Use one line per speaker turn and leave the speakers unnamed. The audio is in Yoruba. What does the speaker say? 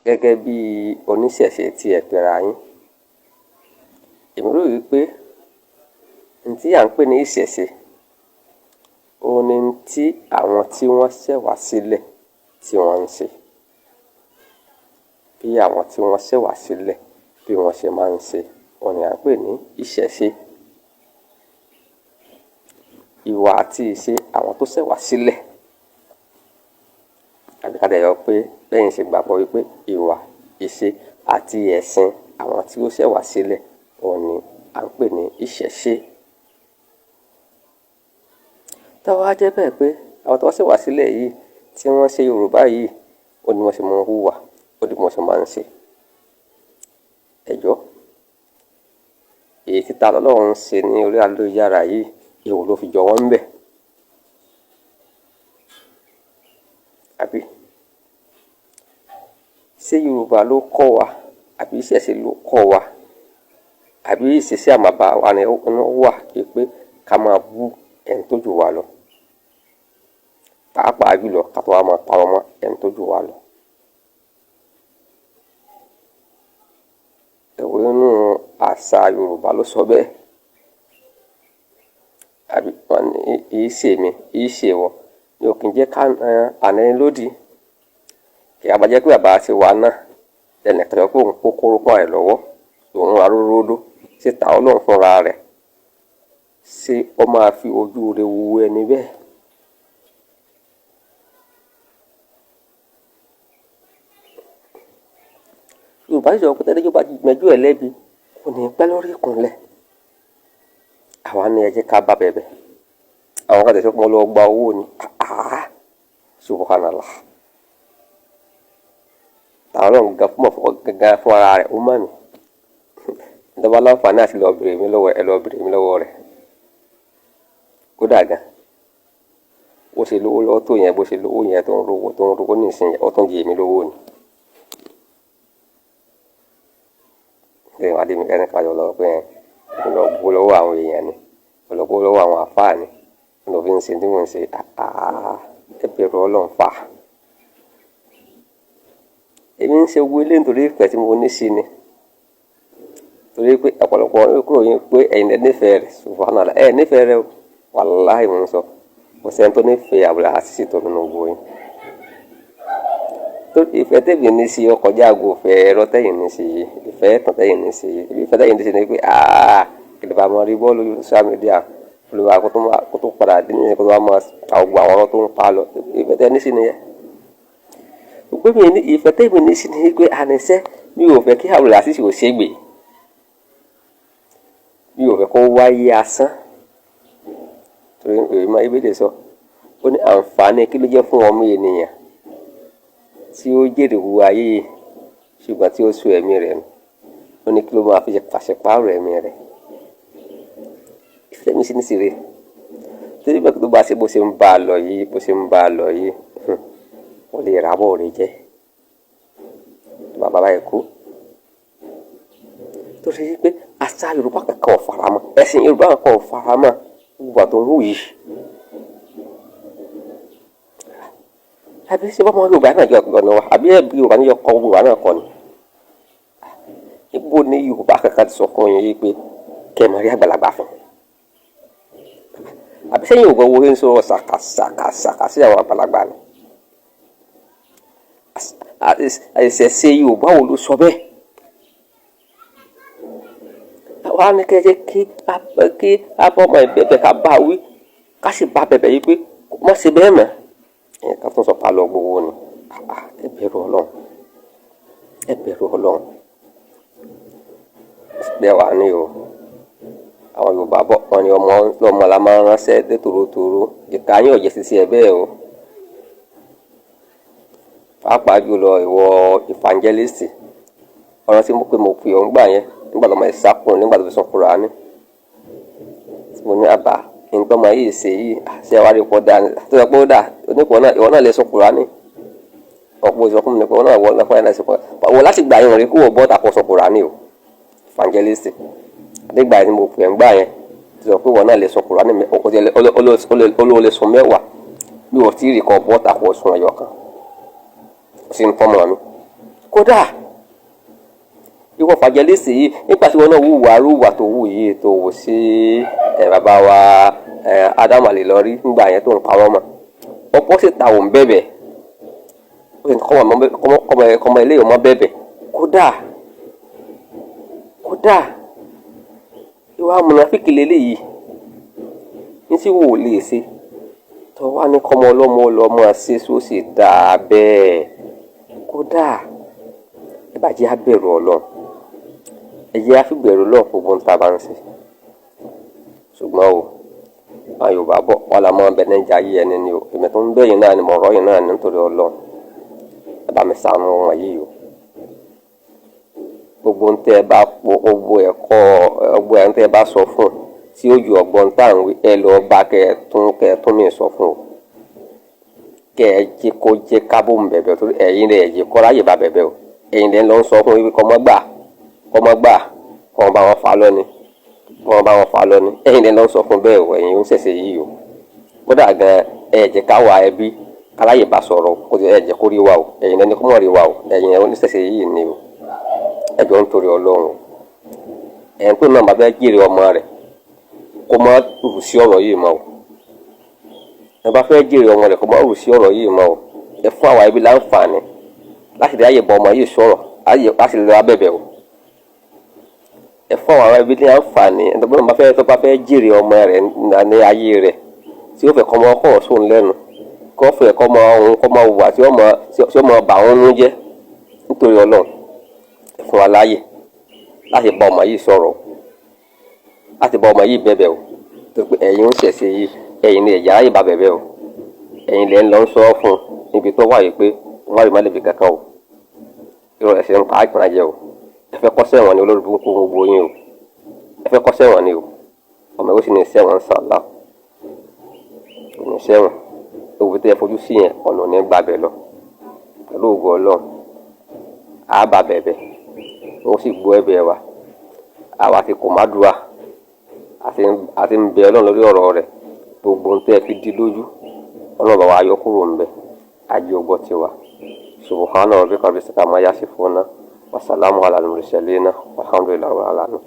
gẹ́gẹ́ bí oníṣẹ̀ṣe tí ẹ pera yín. Èmi rò wípé ohun tí à ń pè ní ìṣẹ̀ṣe òun ni tí àwọn tí wọ́n ṣẹ̀ wá sílẹ̀ tí wọ́n ń ṣe. Bí àwọn tí wọ́n ṣẹ̀ wá sílẹ̀ bí wọ́n ṣe máa ń ṣe òun ni à ń pè ní ìṣẹ̀ṣe. Ìwà àti ìṣe àwọn tó ṣẹ̀ wá sílẹ̀. Àbí ká dẹ̀ yọ pé bẹ́yìn ṣe gbàgbọ́ wípé ìwà, ìṣe àti ẹ̀sìn àwọn tí ó ṣẹ̀ wá sílẹ̀ òun ni à ń pè ní ìṣẹ̀ṣe. Tó wá jẹ́ bẹ́ẹ̀ pé àwọn tó ṣẹ̀ wá sílẹ̀ yìí tí wọ́n ṣe Yorùbá yìí ó ní wọ́n ṣe máa ń hùwà, ó ní wọ́n ṣe máa ń ṣe. Ẹ̀jọ́ èyí tí ta lọ́lọ́run ń ṣe ní orí ayélujára yìí èwo ló fi jọ wọ́n ń bẹ̀? Àbí ṣé Yorùbá ló kọ́ wa àbí ìṣẹ̀ṣe ló kọ́ wa àbí ìṣesí àmàbà wa ni ó wà pé ká máa bú ẹni tó jù wá lọ, pàápàá jùlọ ká tó wá máa parọ́ mọ́ ẹni tó jù wá lọ. Èwo nínú àṣà Yorùbá ló sọ bẹ́ẹ̀? Àbí wọ́n ní ìṣe mi ìṣe wọ ni ò kì í jẹ́ ká àná ẹni lódì. Kì í jẹ́ pé bàbá ti wà náà lẹ́nu ìtọ́jọ́ pé òun kó kórópọ̀ rẹ̀ lọ́wọ́ òun aróródó síta Ọlọ́run fúnra rẹ̀ ṣé ó máa fi ojú rẹ̀ wo ẹni bẹ́ẹ̀? Yorùbá sì sọ pé tẹ́lẹ̀ yóò bá mẹjọ́ ẹ̀ lẹ́bi kò ní pẹ́ lórí ìkúnlẹ̀. Àwa ni ẹ jẹ́ ká bá bẹ̀bẹ̀. Àwọn kan tẹ̀sí pé wọ́n lọ gba owó ni. Subhanallah. Ọlọ́run gangan fún ara rẹ̀ ó mọ̀ mí. Ìjọba láǹfààní àti lọ bèrè mi lọ́wọ́ ẹ lọ bèrè mi lọ́wọ́ rẹ̀. Kódà gan bó ṣe lówó lọ́wọ́ tó yẹn bó ṣe lówó yẹn tó ń rówó nísìnyẹn ó tún jẹ èmi lówó ni. Ṣé ìwà dé mi kẹ́ni ká yọ lọ pé mo lọ gbó lọ́wọ́ àwọn èèyàn ni mo lọ gbó lọ́wọ́ àwọn àfáà ni mo lọ fi ń ṣe tí mò ń ṣe ẹ bẹ̀rù Ọlọ́run fà. Èmi ń ṣe owó ilé nítorí ìfẹ́ tí mo ní sí ni. Torí pé ọ̀pọ̀lọpọ̀ kúrò yín pé ẹ̀yin ẹ nífẹ̀ẹ́ rẹ̀ subhanallah ẹ nífẹ̀ẹ́ rẹ̀ o wàláhì mo ń sọ kò sẹ́ni tó nífẹ̀ẹ́ àbúrò àṣìṣe tó nínú owó yín. Torí ìfẹ́ tẹ̀mí ní sí ọkọ̀ jágo ìfẹ́ ẹ̀rọ tẹ̀yìn ní sí ìfẹ́ ẹ̀tàn tẹ̀yìn ní sí ìfẹ́ tẹ̀yìn ní sí ni pé kìlìbà máa rí bọ́ọ̀lù social media olùwà kó tó padà dín ní kó tó wá máa ta ògbó àwọn ọ̀rọ̀ tó ń pa lọ ìfẹ́ tẹ̀ ní sí nìyẹn. Gbogbo mi ní ìfẹ́ tẹ̀mí ní sí ni pé àníṣẹ́ mi ò fẹ́ kí àbúrò àṣìṣe ò ṣègbè. Mi ò fẹ́ kó wáyé asán torí èyí máa ibèdè sọ ó ní àǹfààní kí ló jẹ́ fún ọmọ ènìyàn tí ó jèrè wu ayé ṣùgbọ́n tí ó so ẹ̀mí rẹ̀ nù ó ní kí ló máa fi pàṣípààrọ̀ ẹ̀mí rẹ̀. Ìfẹ́ mi sí ní sèré torí bẹ́ẹ̀ tó bá ṣe bó ṣe ń bá a lọ yìí ó lè rà bọ̀ rẹ̀ jẹ́ bàbá báyìí kú tó ṣe yí pé àṣà Yorùbá kankan ò faramọ́ ẹ̀sìn Yorùbá kankan ò faramọ́ gbogbo àtò ń wù yìí. Àbí ṣe bọ́mọ Yorùbá náà jọ ọ̀nà wa àbí ẹbí Yorùbá ní ọkọ̀ Yorùbá náà kọ́ ni. Níbo ni Yorùbá kankan ti sọ fún yín yìí pé kẹ́ ẹ máa rí àgbàlagbà fún? Àbí sẹ́yìn Yorùbá wo ń sọ̀rọ̀ ṣàkàṣàkà sí àwọn àgbàlagbà ni? Àìṣẹ̀ṣe Yorùbá wo ló sọ bẹ́ẹ̀? Wá ní kẹ́jẹ́ kí abọ́mọ ìbẹ̀bẹ̀ ká bá wí ká sì bá bẹ̀bẹ̀ yìí pé má ṣe bẹ́ẹ̀ mọ́ ẹ̀yìn ká tún sọ pa lọ gbowó ni. Ẹ bẹ̀rù Ọlọ́run ẹ bẹ̀rù Ọlọ́run bẹ́ẹ̀ wà ní o àwọn Yorùbá bọ̀ wọn ni ọmọ lọ́mọ la máa ń ránṣẹ́ dé tòrótòró ìka yín ọ̀jẹ̀ sísí ẹ bẹ́ẹ̀ o pàápàá jùlọ ìwọ evangelist ọ̀rọ̀ tí mo pè mo pè ọ́ ń gbà yẹn nígbà tó máa ń sákùn nígbà tó fi sọ Kùránì mo ní àbá nǹkan máa yìí ṣe yìí ṣe wá rí pọ̀ dáa tó yẹ pé ó dà onípò náà ìwọ náà lè sọ Kùránì ọ̀pọ̀ ìsọkùn mi nípa náà wọ́n náà fọ́nà ṣe pọ̀ wọ́n láti gbà yín rí kó wọ́n bọ́ tàkọ́ sọ Kùránì o evangelist àdégbà yẹn mo pè ń gbà yẹn tó yẹ pé wọ́n náà lè sọ Kùránì olóòlè sọ mẹ́wàá bí wọ́n ti rí kọ́ bọ́ tàkọ́ sùn ẹ̀yọ̀ kan sí ní fọ́mọ̀ mi kódà ìwọ fàjẹlísì yìí nígbà tí wọn náà wùwà tó wù yìí tó wù sí bàbá wa Ádámù Àlèlọ́rí nígbà yẹn tó ń parọ́ mọ́ ọ̀pọ̀ sì ta òun bẹ̀bẹ̀ kọ́mọ ilé ọmọ bẹ̀bẹ̀ kódà ìwà mùnàfíkì lélẹ́yìí ní tí wò lè ṣe tó wá ní kọ́mọ ọlọ́mọ ṣe só sì dáa bẹ́ẹ̀ kódà ẹ bá jẹ́ abẹ̀rù Ọlọ́run ẹ jẹ́ àfìbẹ̀rù Ọlọ́run gbogbo ń ta bá ń ṣe ṣùgbọ́n o àwọn Yorùbá bọ̀ wọ́n la mọ́ ọbẹ̀ níjà yí ẹni ni o èmi tó ń bẹ̀yìn náà ni mo rọ́ yìí náà nítorí Ọlọ́run ẹ bá mi ṣàánú wọn yìí o gbogbo ń tẹ́ ẹ bá po gbogbo ẹ̀ ń tẹ́ ẹ bá sọ fún tí ó ju ọgbọ́n tá à ń wí ẹ lọ bá kẹ tún mi sọ fún o kẹ ẹ jẹ́ kó jẹ́ kábò ń bẹ̀bẹ̀ torí ẹ̀yin rẹ̀ ẹ̀jẹ̀ kọ́ láyè bá bẹ̀bẹ̀ o ẹ̀yin rẹ̀ lọ ń sọ fún wípé kọ́mọ́ gbà kọ́mọ́ bá wọn fà lọ́ni ẹ̀yin rẹ̀ lọ ń sọ fún bẹ́ẹ̀ o ẹ̀yin ń ṣẹ̀ṣẹ̀ yìí o kódà gan ẹ̀jẹ̀ káwa ẹbí káláyè bá sọ̀rọ̀ kó ẹ̀jẹ̀ kó rí wa o ẹ̀yin rẹ̀ ní kó mọ̀ rí wa o ẹ̀yin rẹ̀ ń ṣẹ̀ṣẹ̀ yìí ni o ẹjọ́ ń torí Ọlọ́run ẹ̀yin tó náà bá fẹ́ jèrè ọmọ rẹ̀ kó má rù sí ọ̀rọ̀ yìí mọ́ o ẹ bá fẹ́ jèrè ọmọ rẹ̀ kó má rù sí ọ̀rọ̀ yìí mọ́ o ẹ fún àwa ẹbí láǹfààní láti rí àyè bọ ọmọ yìí sọ̀rọ̀ láti lè lọ abẹ́bẹ̀ o ẹ fún àwa ẹbí láǹfààní ẹ tó bá fẹ́ jèrè ọmọ rẹ̀ ní ayé rẹ̀ tí ó fẹ́ kọ́ ọmọ ọkọ̀ sóun lẹ́nu kó fẹ́ kọ́ ọmọ ọ̀hún kọ́ ọmọ wà tí ó mọ bà wọ́n nú jẹ́ nítorí Ọlọ́run ẹ fún wa láàyè láti bá ọmọ yìí sọ̀rọ̀ láti bá ọmọ yìí bẹ̀bẹ̀ o tó pé ẹ̀yin ń ṣẹ̀ṣẹ̀ yìí ẹ̀yin ni ẹ̀yà ayé bá bẹ̀bẹ̀ o ẹ̀yin lẹ́ ń lọ sọ fún níbi tó wáyé pé wọ́n rí má lè fi kankan o irọ́ ẹ̀sẹ̀ ń pa àìpínlẹ̀ jẹ o ẹ fẹ́ kọ́ sẹ́wọ̀n ní olórí burúkú gbogbo yín o ẹ fẹ́ kọ́ sẹ́wọ̀n ni o ọmọ ìwé sì ní sẹ́wọ̀n sàlá ní sẹ́wọ̀n òwò tí ẹ fojú sí yẹn ọ̀nà ní gbàbẹ̀ lọ pẹ̀lú ògo Ọlọ́run á bá bẹ̀bẹ̀ wọ́n sì gbọ́ ẹ̀bẹ̀ wa àwa ti kò má dùá àti ń bẹ Ọlọ́run lórí ọ̀rọ̀ rẹ̀ gbogbo ń tẹ́ fi di lójú Ọlọ́run bá wa yọ kúrò ń bẹ ajé ọgbọ́ tiwa subhana rabbika rabbil izzati amma yasifuna wa salamun ala al mursalin walhamdulillahi rabbil alamin.